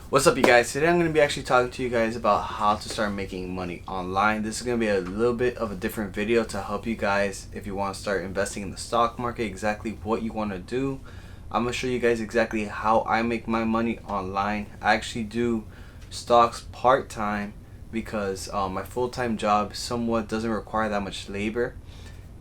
What's up, you guys? Today I'm going to be actually talking to you guys about how to start making money online. This is going to be a little bit of a different video to help you guys if you want to start investing in the stock market, exactly what you want to do. I'm going to show you guys exactly how I make my money online. I actually do stocks part-time because my full-time job somewhat doesn't require that much labor.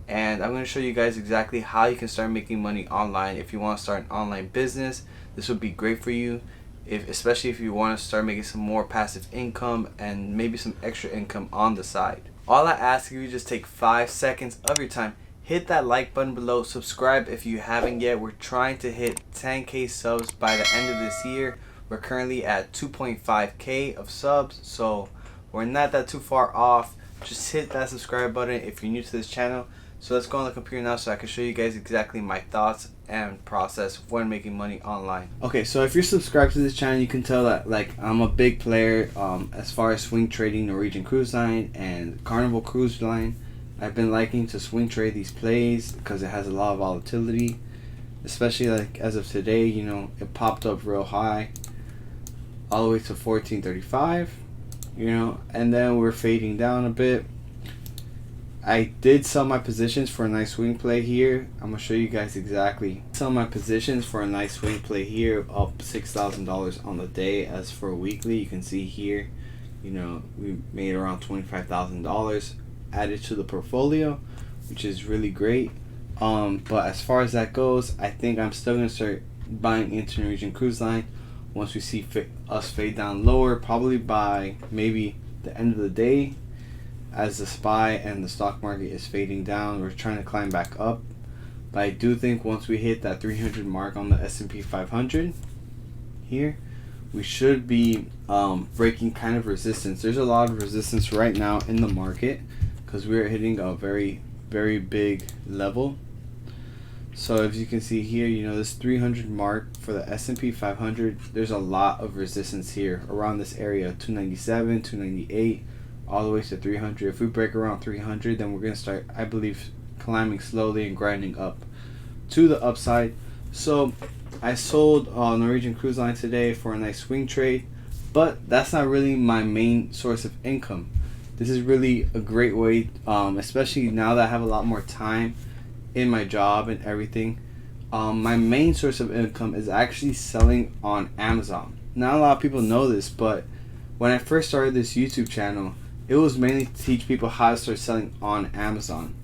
And I'm going to show you guys exactly how you can start making money online. If you want to start an online business, this would be great for you, especially if you want to start making some more passive income and maybe some extra income on the side. All I ask you, just take 5 seconds of your time, hit that like button below, subscribe if you haven't yet. We're trying to hit 10K subs by the end of this year. We're currently at 2.5K of subs, so we're not that too far off. Just hit that subscribe button if you're new to this channel. So let's go on the computer now so I can show you guys exactly my thoughts and process when making money online. Okay, so if you're subscribed to this channel, you can tell that I'm a big player as far as swing trading Norwegian Cruise Line and Carnival Cruise Line. I've been liking to swing trade these plays because it has a lot of volatility, especially as of today. You know, it popped up real high all the way to 1435, you know, and then we're fading down a bit. I did sell my positions for a nice swing play here. I'm going to show you guys exactly. Sell my positions for a nice swing play here, up $6,000 on the day. As for weekly, you can see here, you know, we made around $25,000 added to the portfolio, which is really great. But as far as that goes, I think I'm still going to start buying into Norwegian Cruise Line once we see us fade down lower, probably by maybe the end of the day. As the SPY and the stock market is fading down, we're trying to climb back up. But I do think once we hit that 300 mark on the S&P 500 here, we should be breaking kind of resistance. There's a lot of resistance right now in the market because we're hitting a very, very big level. So as you can see here, you know, this 300 mark for the S&P 500, there's a lot of resistance here around this area, 297, 298. all the way to 300. If we break around 300, then we're going to start, I believe, climbing slowly and grinding up to the upside. So I sold Norwegian Cruise Line today for a nice swing trade, but that's not really my main source of income. This is really a great way, especially now that I have a lot more time in my job and everything. My main source of income is actually selling on Amazon. Not a lot of people know this, but when I first started this YouTube channel, it was mainly to teach people how to start selling on Amazon.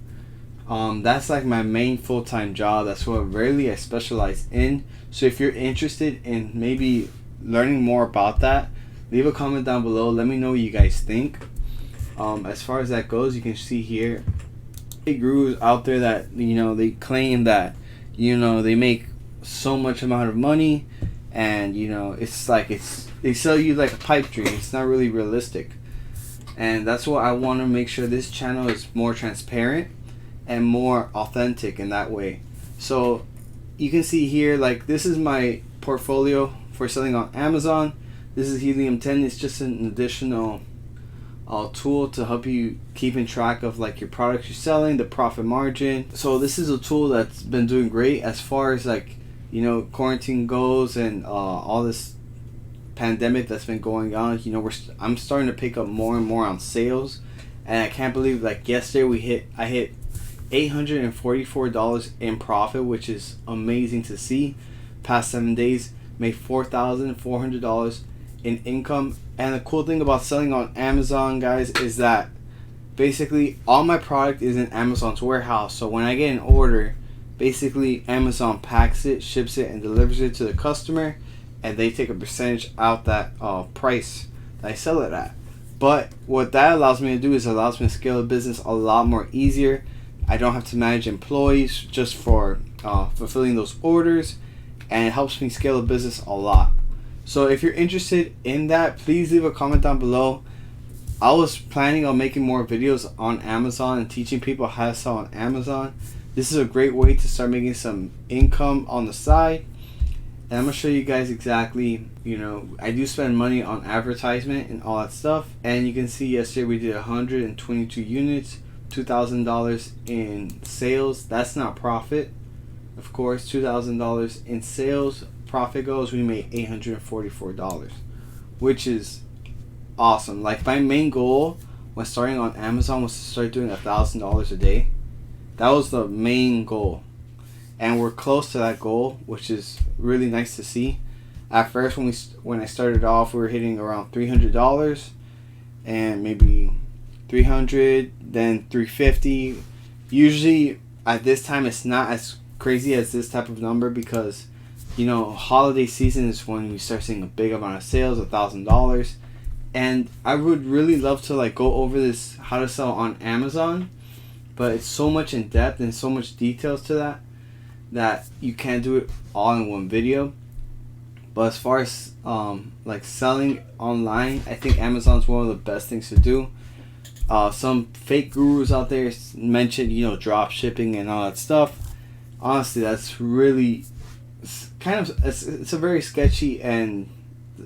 That's like my main full-time job. That's what really I specialize in. So if you're interested in maybe learning more about that, leave a comment down below. Let me know what you guys think. As far as that goes, you can see here, big gurus out there that, you know, they claim that, you know, they make so much amount of money, and you know, it's like they sell you like a pipe dream. It's not really realistic. And that's what I want to make sure this channel is more transparent and more authentic in that way. So you can see here, like, this is my portfolio for selling on Amazon. This is Helium 10. It's just an additional tool to help you keep in track of like your products you're selling, the profit margin. So this is a tool that's been doing great as far as, like, you know, quarantine goes and all this pandemic that's been going on. You know, I'm starting to pick up more and more on sales, and I can't believe, like, yesterday I hit $844 in profit, which is amazing to see. Past 7 days made $4,400 in income. And the cool thing about selling on Amazon, guys, is that basically all my product is in Amazon's warehouse. So when I get an order, basically Amazon packs it, ships it, and delivers it to the customer, and they take a percentage out that price that I sell it at. But what that allows me to do is allows me to scale the business a lot more easier. I don't have to manage employees just for fulfilling those orders, and it helps me scale the business a lot. So if you're interested in that, please leave a comment down below. I was planning on making more videos on Amazon and teaching people how to sell on Amazon. This is a great way to start making some income on the side. And I'm going to show you guys exactly, you know, I do spend money on advertisement and all that stuff. And you can see yesterday we did 122 units, $2,000 in sales. That's not profit. Of course, $2,000 in sales. Profit goes, we made $844. which is awesome. Like, my main goal when starting on Amazon was to start doing $1,000 a day. That was the main goal, and we're close to that goal, which is really nice to see. At first, when I started off, we were hitting around $300 and maybe 300, then 350. Usually at this time it's not as crazy as this type of number, because you know, holiday season is when we start seeing a big amount of sales, $1,000. And I would really love to like go over this how to sell on Amazon, but it's so much in depth and so much details to that you can't do it all in one video. But as far as like selling online, I think Amazon's one of the best things to do. Some fake gurus out there mention, you know, drop shipping and all that stuff. Honestly, that's really it's a very sketchy, and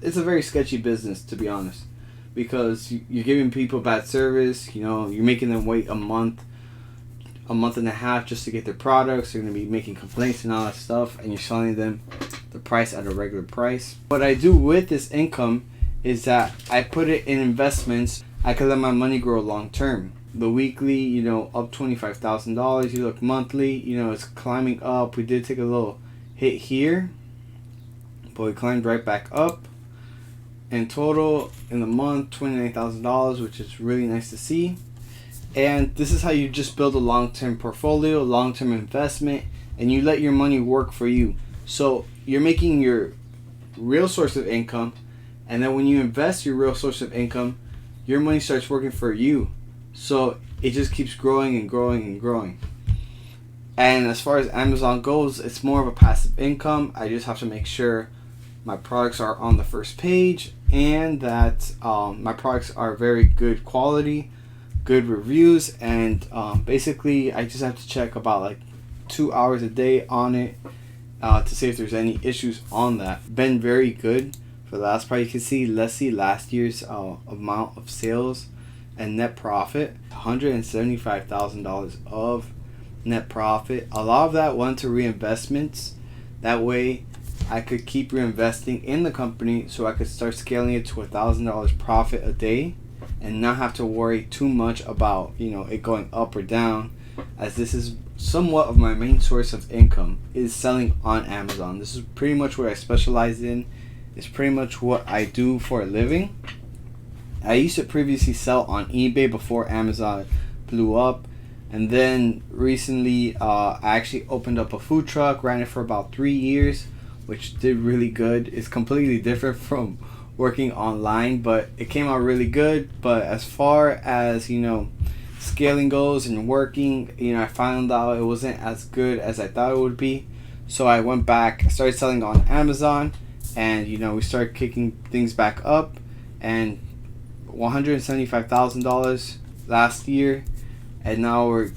it's a very sketchy business, to be honest, because you're giving people bad service. You know, you're making them wait a month and a half just to get their products. They're going to be making complaints and all that stuff, and you're selling them the price at a regular price. What I do with this income is that I put it in investments. I could let my money grow long term. The weekly, you know, up $25,000. You look monthly, you know, it's climbing up. We did take a little hit here, but we climbed right back up. In total, in the month, $29,000, which is really nice to see. And this is how you just build a long-term portfolio, long-term investment, and you let your money work for you. So you're making your real source of income, and then when you invest your real source of income, your money starts working for you. So it just keeps growing and growing and growing. And as far as Amazon goes, it's more of a passive income. I just have to make sure my products are on the first page, and that my products are very good quality, good reviews, and basically I just have to check about like 2 hours a day on it to see if there's any issues on that. Been very good for the last part. You can see, let's see last year's amount of sales and net profit, $175,000 of net profit. A lot of that went to reinvestments. That way I could keep reinvesting in the company, so I could start scaling it to $1,000 profit a day and not have to worry too much about, you know, it going up or down, as this is somewhat of my main source of income, is selling on Amazon. This is pretty much what I specialize in. It's pretty much what I do for a living. I used to previously sell on eBay before Amazon blew up, and then recently I actually opened up a food truck, ran it for about 3 years, which did really good. It's completely different from working online, but it came out really good. But as far as, you know, scaling goes and working, you know, I found out it wasn't as good as I thought it would be. So I went back, started selling on Amazon, and, you know, we started kicking things back up, and $175,000 last year, and now we're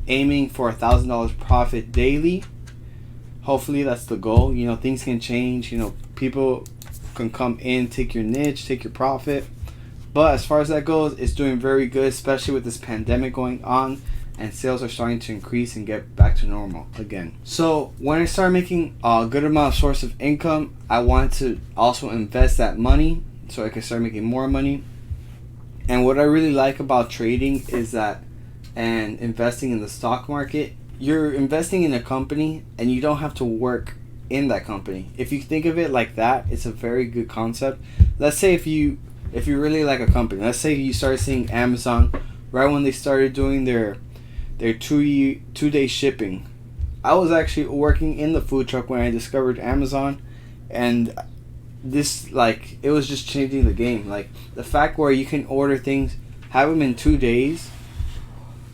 aiming for $1,000 profit daily. Hopefully that's the goal. You know, things can change. You know, people can come in, take your niche, take your profit. But as far as that goes, it's doing very good, especially with this pandemic going on, and sales are starting to increase and get back to normal again. So when I started making a good amount of source of income, I wanted to also invest that money so I could start making more money. And what I really like about trading is that, and investing in the stock market, you're investing in a company and you don't have to work in that company. If you think of it like that, it's a very good concept. Let's say if you really like a company, let's say you started seeing Amazon right when they started doing their 2-day shipping. I was actually working in the food truck when I discovered Amazon, and this, like, it was just changing the game. Like, the fact where you can order things, have them in 2 days,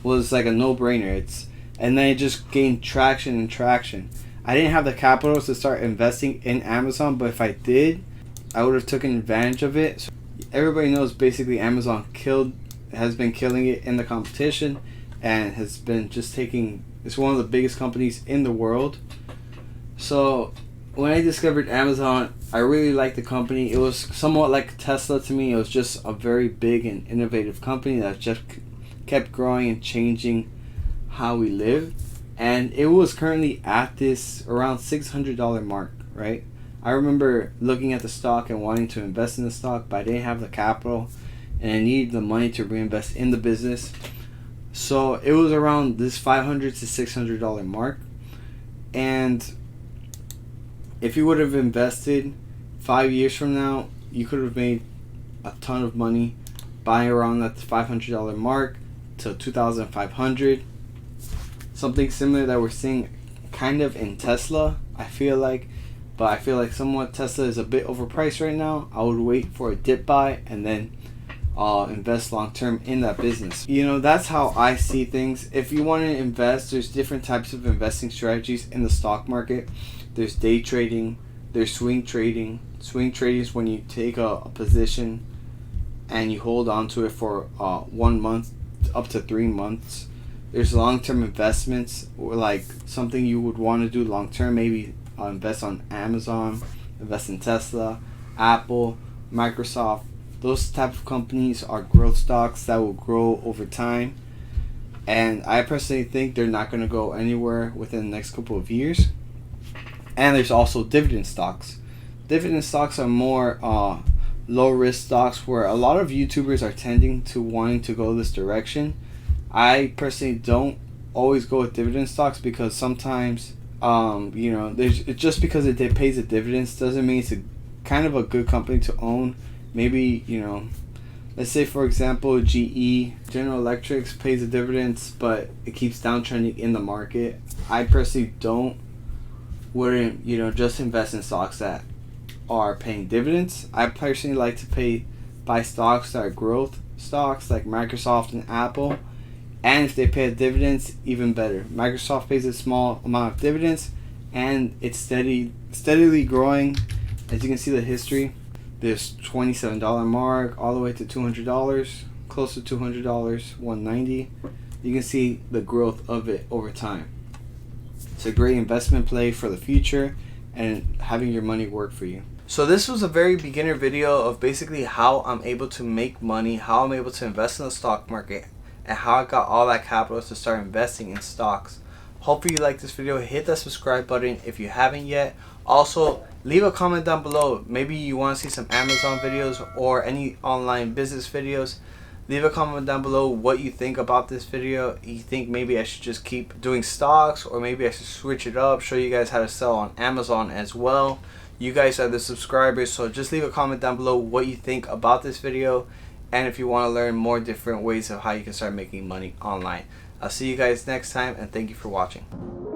was like a no-brainer. And then it just gained traction and traction. I didn't have the capital to start investing in Amazon, but if I did, I would have taken advantage of it. So everybody knows basically Amazon has been killing it in the competition, and has been just it's one of the biggest companies in the world. So when I discovered Amazon, I really liked the company. It was somewhat like Tesla to me. It was just a very big and innovative company that just kept growing and changing how we live. And it was currently at this around $600 mark, right? I remember looking at the stock and wanting to invest in the stock, but I didn't have the capital and I needed the money to reinvest in the business. So it was around this $500 to $600 mark. And if you would have invested 5 years from now, you could have made a ton of money buying around that $500 mark to $2,500. Something similar that we're seeing kind of in Tesla, I feel like. But I feel like somewhat Tesla is a bit overpriced right now. I would wait for a dip buy and then invest long term in that business. You know, that's how I see things. If you want to invest, there's different types of investing strategies in the stock market. There's day trading, there's swing trading. Swing trading is when you take a position and you hold on to it for 1 month up to 3 months. There's long-term investments, or like something you would want to do long-term, maybe invest on Amazon, invest in Tesla, Apple, Microsoft. Those type of companies are growth stocks that will grow over time. And I personally think they're not going to go anywhere within the next couple of years. And there's also dividend stocks. Dividend stocks are more low risk stocks where a lot of YouTubers are tending to wanting to go this direction. I personally don't always go with dividend stocks because sometimes you know, just because it pays a dividends doesn't mean it's a kind of a good company to own. Maybe, you know, let's say for example GE, General Electric, pays a dividends but it keeps downtrending in the market. I personally wouldn't, you know, just invest in stocks that are paying dividends. I personally like to buy stocks that are growth stocks like Microsoft and Apple. And if they pay dividends, even better. Microsoft pays a small amount of dividends and it's steadily growing. As you can see the history, there's $27 mark all the way to $200, close to $200, $190. You can see the growth of it over time. It's a great investment play for the future and having your money work for you. So this was a very beginner video of basically how I'm able to make money, how I'm able to invest in the stock market, and how I got all that capital to start investing in stocks. Hopefully you like this video. Hit that subscribe button if you haven't yet. Also, leave a comment down below. Maybe you want to see some Amazon videos or any online business videos. Leave a comment down below what you think about this video. You think maybe I should just keep doing stocks, or maybe I should switch it up, show you guys how to sell on Amazon as well. You guys are the subscribers, so just leave a comment down below what you think about this video. And if you want to learn more different ways of how you can start making money online. I'll see you guys next time, and thank you for watching.